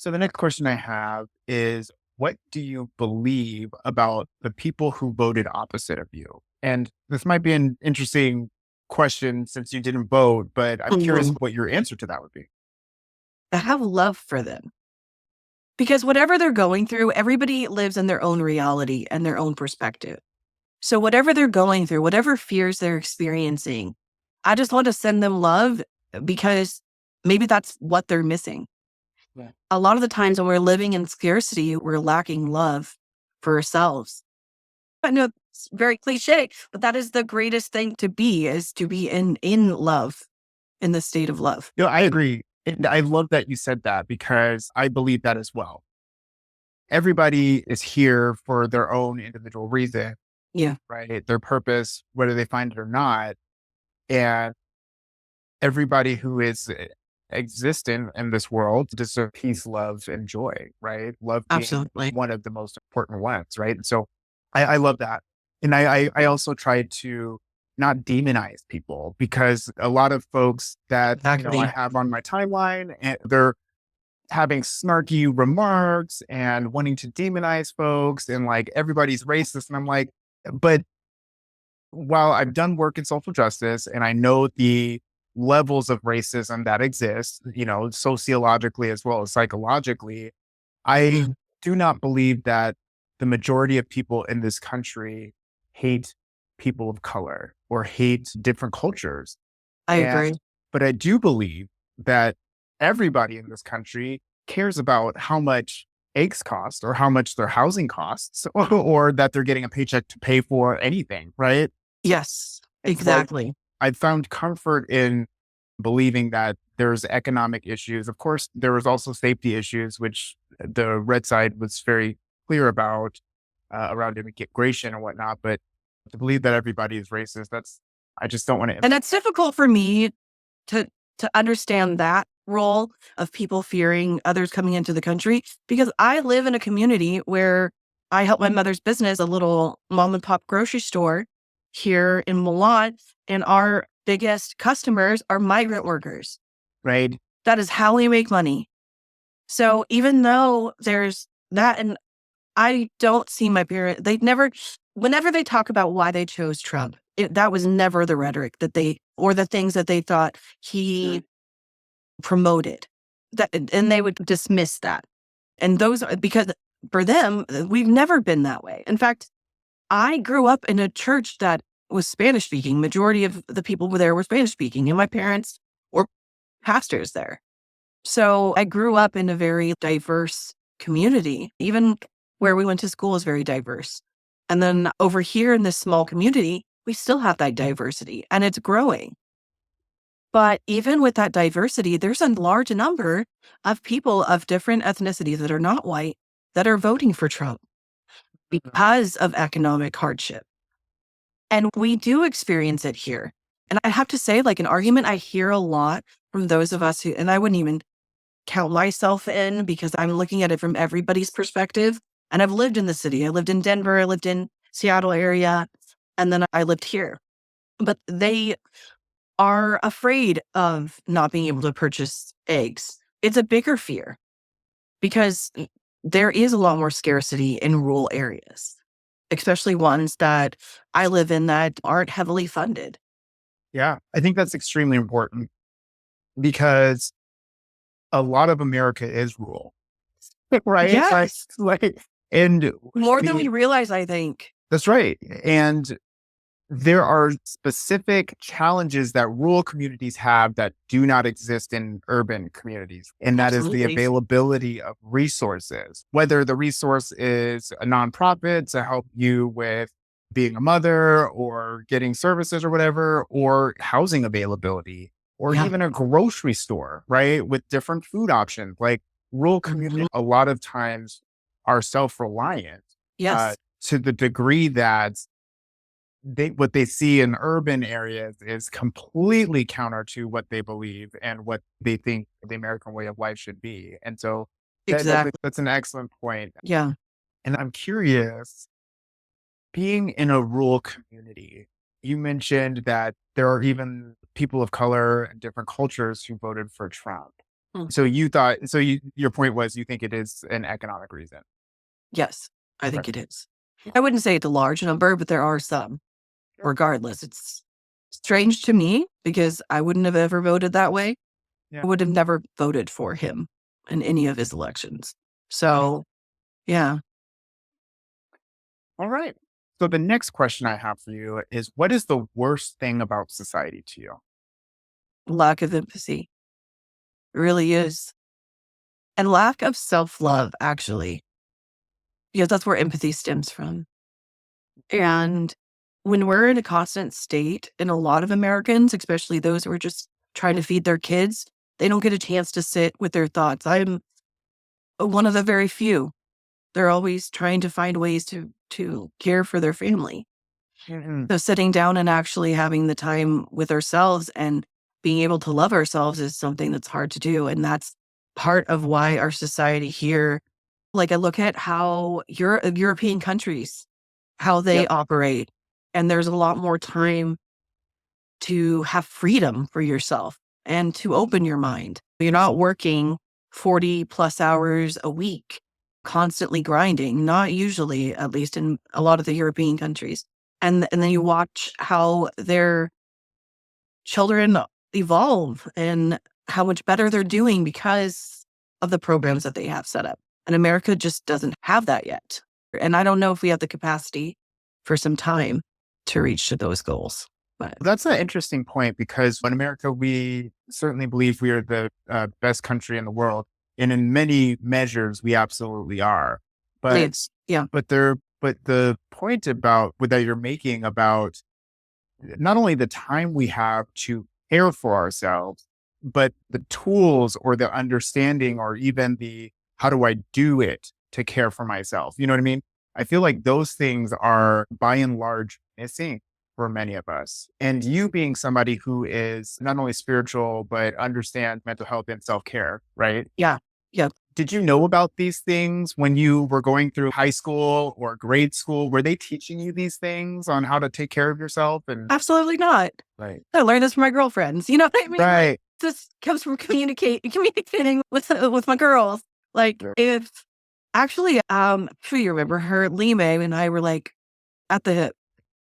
So the next question I have is, what do you believe about the people who voted opposite of you? And this might be an interesting question since you didn't vote, but I'm curious Mhm. what your answer to that would be. I have love for them because whatever they're going through, everybody lives in their own reality and their own perspective. So, whatever they're going through, whatever fears they're experiencing, I just want to send them love because maybe that's what they're missing. Yeah. A lot of the times when we're living in scarcity, we're lacking love for ourselves. I know it's very cliche, but that is the greatest thing to be is to be in love, in the state of love. I agree. And I love that you said that because I believe that as well. Everybody is here for their own individual reason, Yeah, right? Their purpose, whether they find it or not. And everybody who is existent in this world deserves peace, love, and joy, right? Love being absolutely. one of the most important ones, right? And so I love that. And I also try to not demonize people because a lot of folks that, I Exactly. have on my timeline, and they're having snarky remarks and wanting to demonize folks and like everybody's racist. And I'm like, but while I've done work in social justice and I know the levels of racism that exist, sociologically as well as psychologically, I Mhm. do not believe that the majority of people in this country hate people of color or hate different cultures. I And, agree. but I do believe that everybody in this country cares about how much eggs cost or how much their housing costs or that they're getting a paycheck to pay for anything, right? Yes, And so exactly. I found comfort in believing that there's economic issues. Of course, there was also safety issues, which the red side was very clear about around immigration and whatnot. But to believe that everybody is racist, I just don't want to. And it's difficult for me to understand that role of people fearing others coming into the country because I live in a community where I help my mother's business, a little mom and pop grocery store here in Milan, and our biggest customers are migrant workers. Right? That is how we make money. So even though there's that, and I don't see my parent, they never, whenever they talk about why they chose Trump, that was never the rhetoric that they, or the things that they thought he promoted. That, and they would dismiss that. And those are because for them, we've never been that way. In fact, I grew up in a church that was Spanish speaking. Majority of the people there were Spanish speaking, and my parents were pastors there. So I grew up in a very diverse community. Even where we went to school is very diverse. And then over here in this small community, we still have that diversity and it's growing. But even with that diversity, there's a large number of people of different ethnicities that are not white that are voting for Trump because of economic hardship. And we do experience it here. And I have to say, like an argument I hear a lot from those of us who, and I wouldn't even count myself in because I'm looking at it from everybody's perspective. And I've lived in the city. I lived in Denver, I lived in Seattle area, and then I lived here. But they are afraid of not being able to purchase eggs. It's a bigger fear because there is a lot more scarcity in rural areas, especially ones that I live in that aren't heavily funded. Yeah, I think that's extremely important because a lot of America is rural, right? Yes, And more I than mean, we realize, I think. that's right. And there are specific challenges that rural communities have that do not exist in urban communities. And that is the Absolutely. availability of resources, whether the resource is a nonprofit to help you with being a mother or getting services or whatever, or housing availability, or Yeah. even a grocery store, right? With different food options. Like rural communities, Mhm. a lot of times are self reliant Yes, to the degree that what they see in urban areas is completely counter to what they believe and what they think the American way of life should be. And so exactly. that's an excellent point. Yeah. And I'm curious, being in a rural community, you mentioned that there are even people of color and different cultures who voted for Trump. Mm. So you thought, so your point was you think it is an economic reason. Yes, I Okay. think it is. I wouldn't say it's a large number, but there are some. Regardless, it's strange to me because I wouldn't have ever voted that way. Yeah. I would have never voted for him in any of his elections. So, yeah, All right. So the next question I have for you is, what is the worst thing about society to you? lack of empathy really is. And lack of self love, actually, because that's where empathy stems from. And when we're in a constant state, and a lot of Americans, especially those who are just trying to feed their kids, they don't get a chance to sit with their thoughts. I'm one of the very few. They're always trying to find ways to care for their family. Mhm. So sitting down and actually having the time with ourselves and being able to love ourselves is something that's hard to do. And that's part of why our society here, like I look at how European countries, how they Yep. operate, and there's a lot more time to have freedom for yourself and to open your mind. You're not working 40 plus hours a week, constantly grinding, not usually, at least in a lot of the European countries. And then you watch how their children evolve and how much better they're doing because of the programs that they have set up. And America just doesn't have that yet. And I don't know if we have the capacity for some time to reach to those goals. But That's an interesting point because in America, we certainly believe we are the best country in the world. And in many measures, we absolutely are. But, it's, yeah, but the point about that you're making about not only the time we have to care for ourselves, but the tools or the understanding or even the how do I do it to care for myself? You know what I mean? I feel like those things are by and large missing for many of us. And you being somebody who is not only spiritual, but understands mental health and self care, right? yeah, yeah. Did you know about these things when you were going through high school or grade school? Were they teaching you these things on how to take care of yourself? And Absolutely not. right. I learned this from my girlfriends. You know what I mean? Like, Right. this comes from communicating with my girls. Like, Sure. if actually, sure you remember her, Lime and I were like at the hip,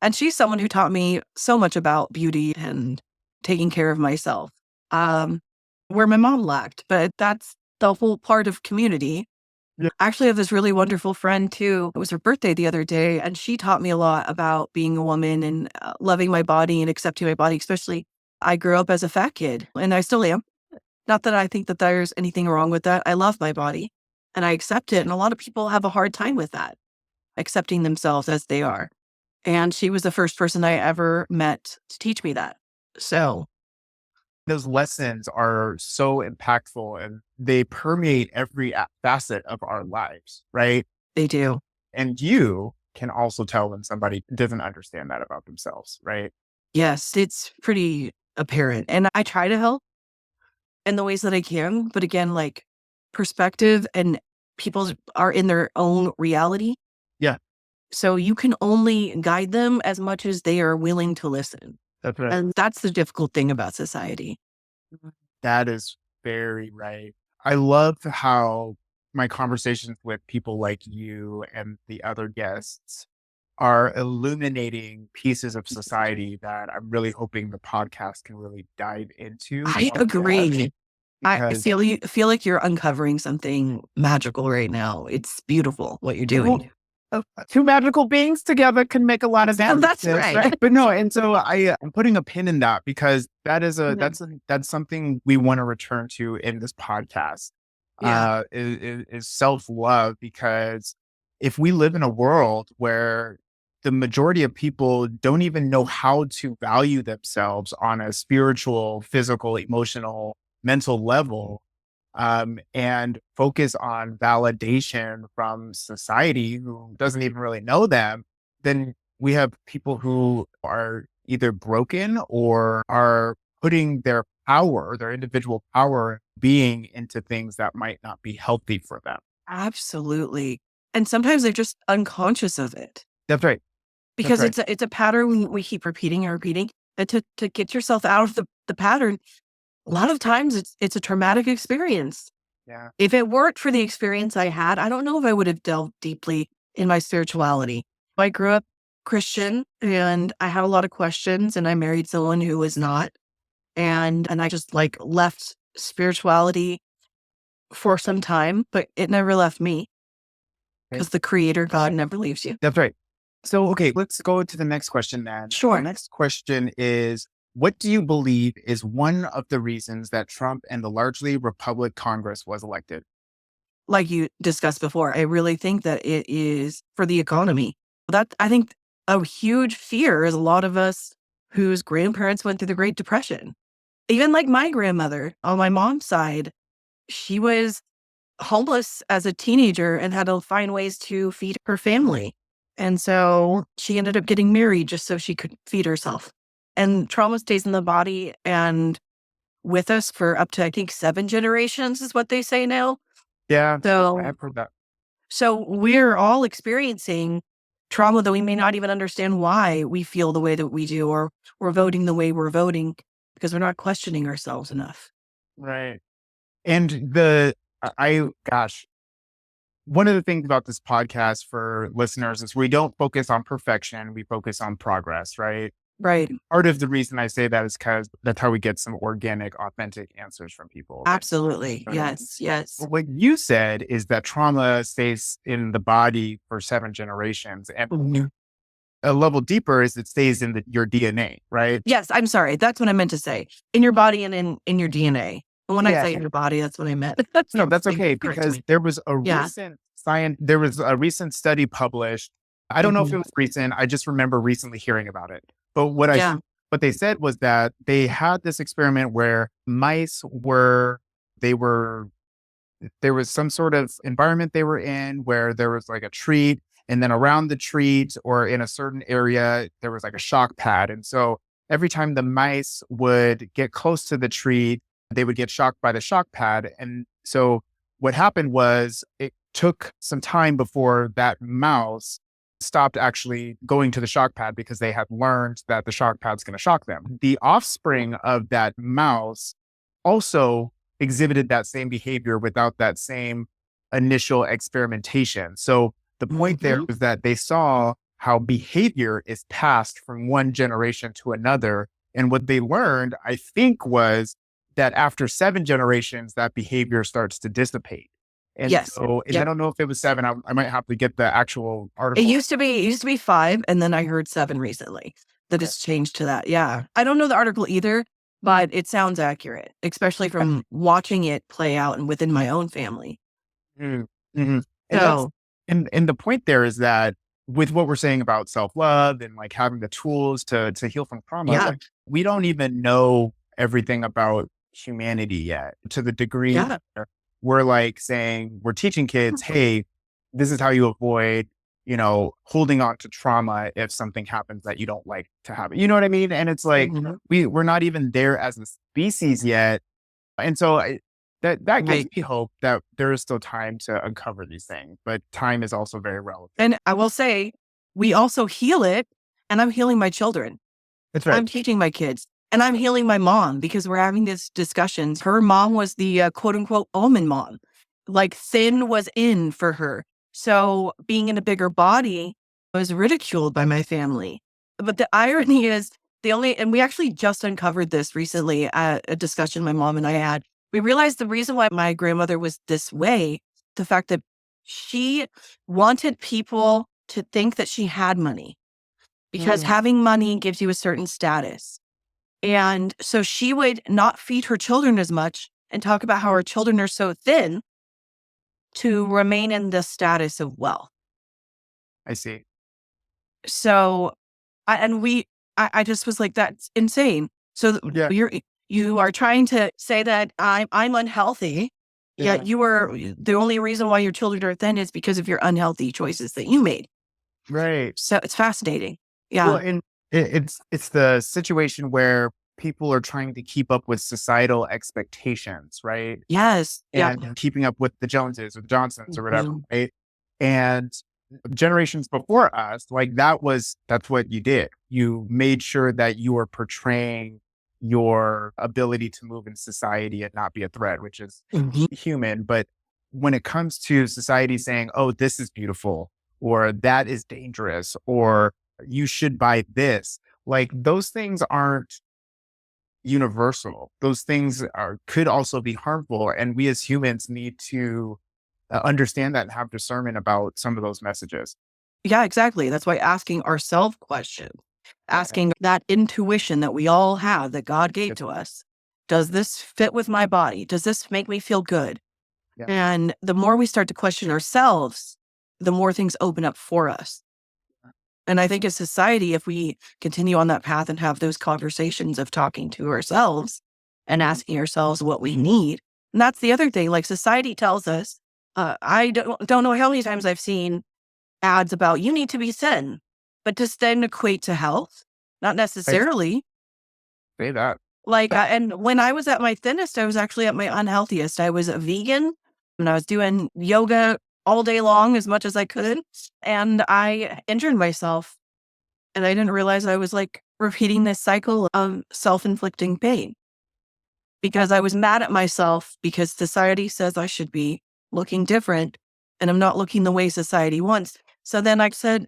and she's someone who taught me so much about beauty and taking care of myself. Um, where my mom lacked, but that's the whole part of community. Yeah. I actually have this really wonderful friend too. It was her birthday the other day, and she taught me a lot about being a woman and loving my body and accepting my body. Especially, I grew up as a fat kid, and I still am. Not that I think that there's anything wrong with that. I love my body, and I accept it. And a lot of people have a hard time with that, accepting themselves as they are. And she was the first person I ever met to teach me that. So Those lessons are so impactful and they permeate every facet of our lives, right? they do. And you can also tell when somebody doesn't understand that about themselves, right? Yes, it's pretty apparent. And I try to help in the ways that I can. But again, like perspective and people are in their own reality. Yeah, So you can only guide them as much as they are willing to listen. that's right. And that's the difficult thing about society. That is very right. I love how my conversations with people like you and the other guests are illuminating pieces of society that I'm really hoping the podcast can really dive into I more depth agree. I because feel like you're uncovering something magical right now. It's beautiful what you're well, doing. two magical beings together can make a lot of Oh, that's damages, right. right? But no, and so I'm putting a pin in that because that is Mhm. that's something we want to return to in this podcast. Yeah, Is self love because if we live in a world where the majority of people don't even know how to value themselves on a spiritual, physical, emotional, mental level, and focus on validation from society who doesn't even really know them, then we have people who are either broken or are putting their power, their individual power being into things that might not be healthy for them. absolutely. And sometimes they're just unconscious of it That's right. That's because right. it's a pattern we keep repeating and repeating. And to get yourself out of the pattern, a lot of times it's a traumatic experience. Yeah. If it weren't for the experience I had, I don't know if I would have delved deeply in my spirituality. I grew up Christian and I had a lot of questions, and I married someone who was not. And I just like left spirituality for some time, but it never left me Okay. because the creator God never leaves you. That's right. So, okay, let's go to the next question then. The Sure. next question is, what do you believe is one of the reasons that Trump and the largely Republican Congress was elected? Like you discussed before, I really think that it is for the economy. That I think a huge fear is a lot of us whose grandparents went through the Great Depression. Even like my grandmother on my mom's side, she was homeless as a teenager and had to find ways to feed her family. And so she ended up getting married just so she could feed herself. And trauma stays in the body and with us for up to, I think, 7 generations is what they say now. Yeah, I So, have heard that. so we're all experiencing trauma that we may not even understand why we feel the way that we do, or we're voting the way we're voting because we're not questioning ourselves enough. Right. And gosh, one of the things about this podcast for listeners is we don't focus on perfection, we focus on progress, right? Right. Part of the reason I say that is because that's how we get some organic, authentic answers from people. Right? Absolutely. Right. Yes. Yes. What you said is that trauma stays in the body for 7 generations. And Mhm. a level deeper is it stays in your DNA, right? Yes, I'm sorry. That's what I meant to say. In your body and in your DNA. And when I Yeah. say in your body, that's what I meant. No, that's Thank okay you for correcting because me. there was a Yeah. recent study published. I don't know if it Mhm. was recent. I just remember recently hearing about it. But Yeah. what they said was that they had this experiment where they were there was some sort of environment they were in where there was like a treat, and then around the treat or in a certain area there was like a shock pad. And so every time the mice would get close to the treat, they would get shocked by the shock pad. And so what happened was it took some time before that mouse stopped actually going to the shock pad because they had learned that the shock pad's going to shock them. The offspring of that mouse also exhibited that same behavior without that same initial experimentation. So the point there Mhm. was that they saw how behavior is passed from one generation to another. And what they learned, I think, was that after 7 generations, that behavior starts to dissipate. And Yes. so, and I Yep. don't know if it was seven. I might have to get the actual It article. used to be 5, and then I heard 7 recently that Okay. it's changed to that. Yeah. I don't know the article either, but it sounds accurate, especially from watching it play out and within my own family. Mm, mhm. And that's So, and the point there is that with what we're saying about self-love and like having the tools to heal from trauma, yeah. like we don't even know everything about humanity yet to the degree Yeah. where we're like saying we're teaching kids, hey, this is how you avoid, holding on to trauma if something happens that you don't like to happen. You know what I mean? And it's like Mhm. we're not even there as a species yet. And so that gives Right. me hope that there is still time to uncover these things, but time is also very relative. And I will say, we also heal it, and I'm healing my children. That's right. I'm teaching my kids, and I'm healing my mom because we're having these discussions. Her mom was the quote unquote almond mom. Like thin was in for her. So being in a bigger body was ridiculed by my family. But the irony is and we actually just uncovered this recently at a discussion my mom and I had. We realized the reason why my grandmother was this way, the fact that she wanted people to think that she had money because Mm. having money gives you a certain status. And so she would not feed her children as much and talk about how her children are so thin to remain in the status of wealth. I see. So, I just was like, that's insane. So Yeah. you are trying to say that I'm unhealthy, yet Yeah. you are the only reason why your children are thin is because of your unhealthy choices that you made. Right. So it's fascinating. Well, Yeah. and it's the situation where people are trying to keep up with societal expectations, right? Yes. Yep. And keeping up with the Joneses or the Johnsons or whatever, Mhm. right? And generations before us, like that's what you did. You made sure that you were portraying your ability to move in society and not be a threat, which is Mhm. human. But when it comes to society saying, oh, this is beautiful, or that is dangerous, or you should buy this, like those things aren't universal. Those things are could also be harmful. And we as humans need to understand that and have discernment about some of those messages. Yeah, exactly. That's why asking ourselves questions, Yeah. asking that intuition that we all have that God gave Yep. to us. Does this fit with my body? Does this make me feel good? Yeah. And the more we start to question ourselves, the more things open up for us. And I think as society, if we continue on that path and have those conversations of talking to ourselves and asking ourselves what we need, and that's the other thing, like society tells us, I don't know how many times I've seen ads about you need to be thin, but does then equate to health? Not Right. necessarily. Say that. Like, and when I was at my thinnest, I was actually at my unhealthiest. I was a vegan and I was doing yoga all day long as much as I could. And I injured myself and I didn't realize I was like repeating this cycle of self inflicting pain because I was mad at myself because society says I should be looking different and I'm not looking the way society wants. So then I said,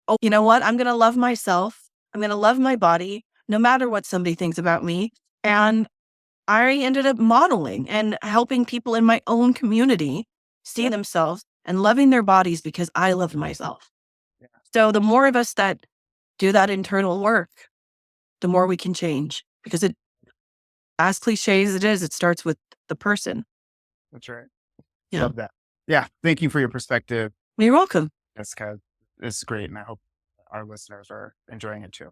oh, you know what? I'm going to love myself. I'm going to love my body no matter what somebody thinks about me. And I ended up modeling and helping people in my own community see themselves and loving their bodies because I loved myself. Yeah. So the more of us that do that internal work, the more we can change because it, as cliche as it is, it starts with the person. That's right. Yeah. Love that. Yeah. Thank you for your perspective, You're welcome. Jessica. It's great. And I hope our listeners are enjoying it too.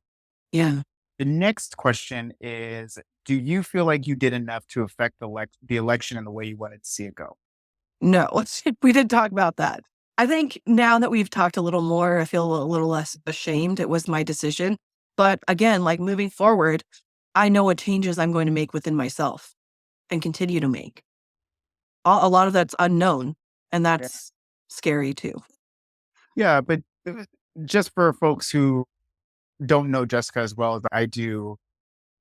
Yeah. The next question is, do you feel like you did enough to affect the election in the way you wanted to see it go? No, we did talk about that. I think now that we've talked a little more, I feel a little less ashamed. It was my decision. But again, like moving forward, I know what changes I'm going to make within myself and continue to make. A lot of that's unknown, and Yeah. that's scary too. Yeah. But just for folks who don't know Jessica as well as I do,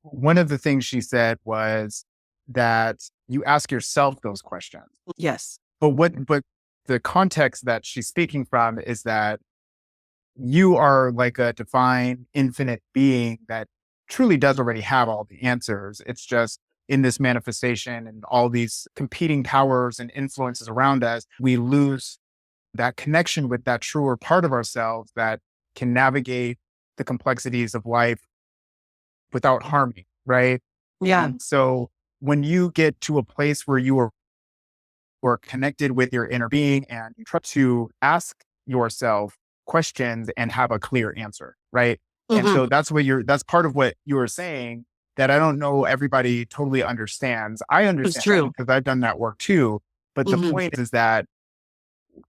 one of the things she said was that you ask yourself those questions. Yes. But the context that she's speaking from is that you are like a divine, infinite being that truly does already have all the answers. It's just in this manifestation and all these competing powers and influences around us, we lose that connection with that truer part of ourselves that can navigate the complexities of life without harming, right? Yeah. And so when you get to a place where you are or connected with your inner being and you try to ask yourself questions and have a clear answer, right? And Hmm. so that's part of what you were saying that I don't know everybody totally understands. I It's understand that true. because I've done that work too. But the Hmm. point is that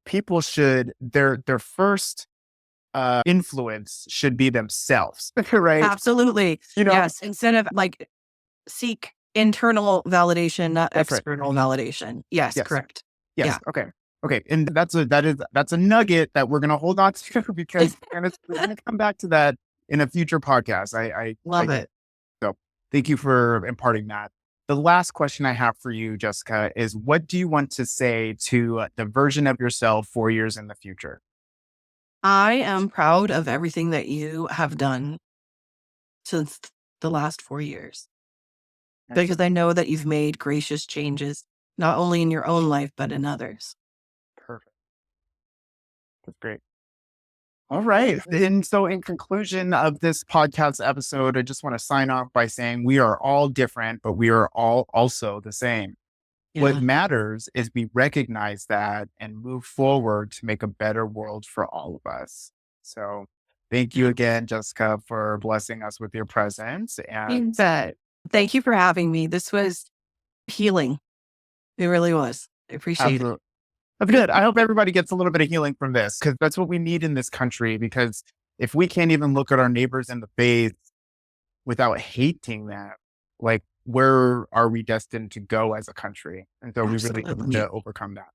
people should their first influence should be themselves, right? Absolutely. You know, Yes. Instead of like seek internal validation, not that's right. external validation. Yes. Yes. Correct. Yeah. Yes. Okay. Okay. And that's a nugget that we're gonna hold on to because we're gonna come back to that in a future podcast. I Love it. so thank you for imparting that. The last question I have for you, Jessica, is what do you want to say to the version of yourself 4 years in the future? I am proud of everything that you have done since the last 4 years because Excellent. I know that you've made gracious changes, not only in your own life, but in others. Perfect. That's great. All right. And so, in conclusion of this podcast episode, I just want to sign off by saying we are all different, but we are all also the same. What Yeah. matters is we recognize that and move forward to make a better world for all of us. So, thank you Yeah. again, Jessica, for blessing us with your presence. And You bet. Thank you for having me. This was healing. It really was. I appreciate it. absolutely, that's good. I hope everybody gets a little bit of healing from this because that's what we need in this country. Because if we can't even look at our neighbors in the face without hating that, like, where are we destined to go as a country? And so we really need Absolutely. to overcome that.